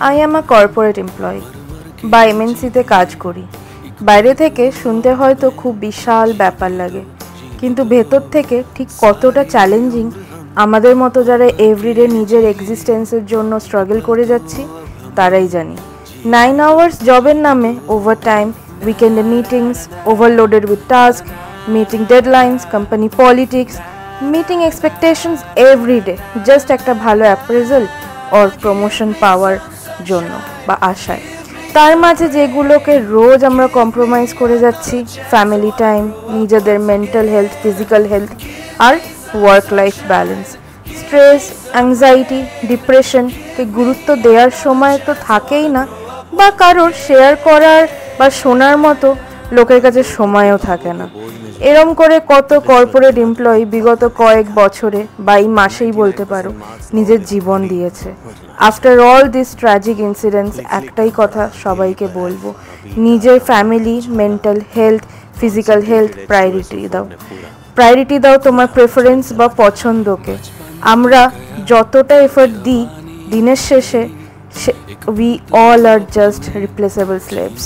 I am a corporate employee বা এমএনসিতে কাজ করি। বাইরে থেকে শুনতে হয়তো খুব বিশাল ব্যাপার লাগে, কিন্তু ভেতর থেকে ঠিক কতটা চ্যালেঞ্জিং আমাদের মতো যারা এভরিডে নিজের এক্সিস্টেন্সের জন্য স্ট্রাগল করে যাচ্ছি তারাই জানি। 9 আওয়ার্স জবের নামে ওভার টাইম, উইকেন্ডে meetings, overloaded with task, meeting deadlines, company politics, meeting expectations everyday just একটা ভালো অ্যাপ্রেজাল অর প্রমোশন পাওয়ার জন্য বা আশায়। তার মাঝে যেগুলোকে রোজ আমরা কম্প্রোমাইজ করে যাচ্ছি, ফ্যামিলি টাইম, নিজেদের মেন্টাল হেলথ, ফিজিক্যাল হেলথ আর work life balance, stress, anxiety, ডিপ্রেশনকে গুরুত্ব দেওয়ার সময় তো থাকেই না, বা কারোর শেয়ার করার বা শোনার মতো লোকের কাছে সময়ও থাকে না। এরম করে কত কর্পোরেট এমপ্লয়ি বিগত কয়েক বছরে বা এই মাসেই বলতে পারো নিজের জীবন দিয়েছে। After all this tragic incidents একটাই কথা সবাইকে বলবো, নিজের family, mental health, physical health priority দাও তোমার প্রেফারেন্স বা পছন্দকে। আমরা যতটা এফোর্ট দিই দিনের শেষে we all are just replaceable slaves.